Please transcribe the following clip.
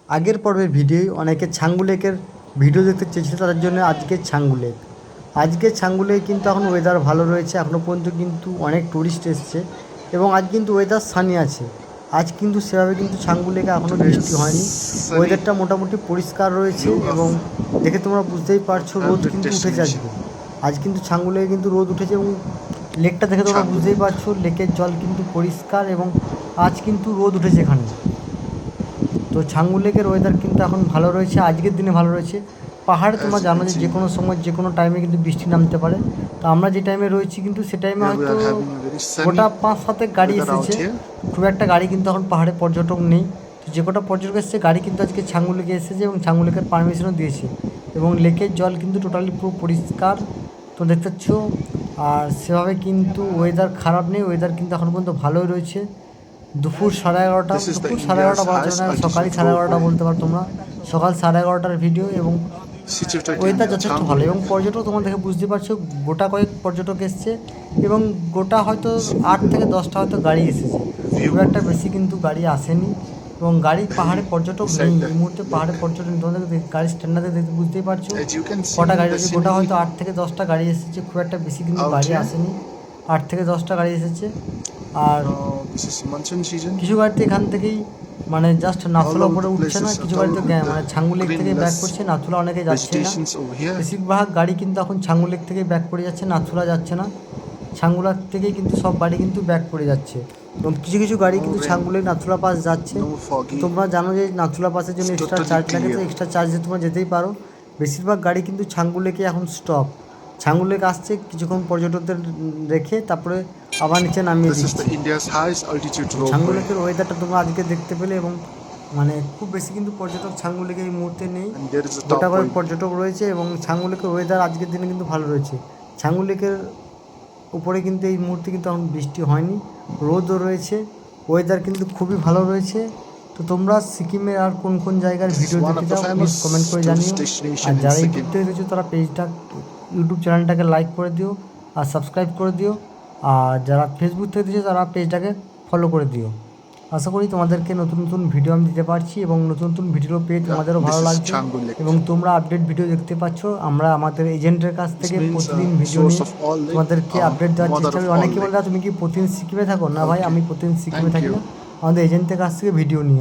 আগের পর্বের ভিডিওয় অনেকে ছাঙ্গু লেকের ভিডিও দেখতে চেয়েছিল, তাদের জন্য আজকে ছাঙ্গু লেক। আজকে ছাঙ্গু লেকে কিন্তু এখন ওয়েদার ভালো রয়েছে, এখনও পর্যন্ত কিন্তু অনেক টুরিস্ট এসছে এবং আজ কিন্তু ওয়েদার সানি আছে। আজ কিন্তু সেভাবে কিন্তু ছাঙ্গু লেকে এখনও বৃষ্টি হয়নি, ওয়েদারটা মোটামুটি পরিষ্কার রয়েছে এবং দেখে তোমরা বুঝতেই পারছো রোদ কিন্তু উঠেছে আজকে। আজ কিন্তু ছাঙ্গু লেকে কিন্তু রোদ উঠেছে এবং লেকটা দেখে তোমরা বুঝতেই পারছো লেকের জল কিন্তু পরিষ্কার এবং আজ কিন্তু রোদ উঠেছে এখানে। তো ছাঙ্গু লেকের ওয়েদার কিন্তু এখন ভালো রয়েছে, আজকের দিনে ভালো রয়েছে। পাহাড়ে তোমরা জানো যে কোনো সময় যে কোনো টাইমে কিন্তু বৃষ্টি নামতে পারে। তো আমরা যে টাইমে রয়েছি কিন্তু সে টাইমে হয়তো গোটা 5-7 গাড়ি এসেছে, খুব একটা গাড়ি কিন্তু এখন পাহাড়ে পর্যটক নেই। তো যে কটা পর্যটক এসেছে গাড়ি কিন্তু আজকে ছাঙ্গু লেকে এসেছে এবং ছাঙ্গু লেকের পারমিশনও দিয়েছে এবং লেকের জল কিন্তু টোটালি পুরো পরিষ্কার তো দেখতে পাচ্ছ। আর সেভাবে কিন্তু ওয়েদার খারাপ নেই, ওয়েদার কিন্তু এখন পর্যন্ত ভালোই রয়েছে। দুপুর 11:30, দুপুর 11:30 বলা চলে না, সকাল 11:30 বলতে পারো তোমরা, সকাল 11:30 ভিডিও এবং ওয়েদার যথেষ্ট ভালো এবং পর্যটক তোমরা দেখে বুঝতে পারছো গোটা কয়েক পর্যটক এসছে এবং গোটা হয়তো 8 থেকে 10টা হয়তো গাড়ি এসেছে, খুব একটা বেশি কিন্তু গাড়ি আসেনি এবং গাড়ি পাহাড়ে পর্যটক নেই এই মুহূর্তে। পাহাড়ে পর্যটক তোমাদের গাড়ি স্ট্যান্ডার্ডে দেখতে বুঝতেই পারছো কটা গাড়ি রয়েছে, গোটা হয়তো 8 থেকে 10টা গাড়ি এসেছে, খুব একটা বেশি কিন্তু গাড়ি আসেনি, 8 থেকে 10টা গাড়ি এসেছে। আর কিছু গাড়িতে এখান থেকেই মানে জাস্ট নাথুলা উপরে উঠছে না, কিছু গাড়িতে মানে ছাঙ্গু লেক থেকে ব্যাক করছে, নাথুলা অনেকে যাচ্ছে না। বেশিরভাগ গাড়ি কিন্তু এখন ছাঙ্গু লেক থেকে ব্যাক করে যাচ্ছে, নাথুলা যাচ্ছে না। ছাঙ্গু লেক থেকেই কিন্তু সব গাড়ি কিন্তু ব্যাক করে যাচ্ছে এবং কিছু কিছু গাড়ি কিন্তু ছাঙ্গু লেক নাথুলা পাস যাচ্ছে। তোমরা জানো যে নাথুলা পাসের জন্য এক্সট্রা চার্জ লাগে, তো এক্সট্রা চার্জে তোমরা যেতেই পারো। বেশিরভাগ গাড়ি কিন্তু ছাঙ্গু লেকে এখন স্টপ, ছাঙ্গু লেক আসছে কিছুক্ষণ পর্যটকদের রেখে তারপরে আবার নিচে নামিয়ে দিচ্ছে। ছাঙ্গু লেকের ওয়েদারটা তোমরা আজকে দেখতে পেলে এবং মানে খুব বেশি কিন্তু পর্যটক ছাঙ্গু লেকে এই মুহূর্তে নেই, গোটা কয়েক পর্যটক রয়েছে এবং ছাঙ্গু লেকের ওয়েদার আজকের দিনে কিন্তু ভালো রয়েছে। ছাঙ্গু লেকের উপরে কিন্তু এই মুহূর্তে কিন্তু এখন বৃষ্টি হয়নি, রোদও রয়েছে, ওয়েদার কিন্তু খুবই ভালো রয়েছে। তো তোমরা সিকিমের আর কোন কোন জায়গার ভিডিও দেখতে চাও প্লিজ কমেন্ট করে জানিও। আর যারা ইউটিউব থেকে দেখছো তারা পেজটা ইউটিউব চ্যানেলটাকে লাইক করে দিও আর সাবস্ক্রাইব করে দিও, আর যারা ফেসবুক থেকে দিচ্ছ তারা পেজটাকে ফলো করে দিও। আশা করি তোমাদেরকে নতুন নতুন ভিডিও আমি দিতে পারছি এবং নতুন নতুন ভিডিও পেয়ে তোমাদেরও ভালো লাগছে এবং তোমরা আপডেট ভিডিও দেখতে পাচ্ছ। আমরা আমাদের এজেন্টের কাছ থেকে প্রতিদিন ভিডিও নিয়ে তোমাদেরকে আপডেট দেওয়ার চেষ্টা করি। অনেকে বলে তুমি কি প্রতিদিন সিকিমে থাকো? না ভাই, আমি প্রতিদিন সিকিমে থাকি না, আমাদের এজেন্টের কাছ থেকে ভিডিও নিই।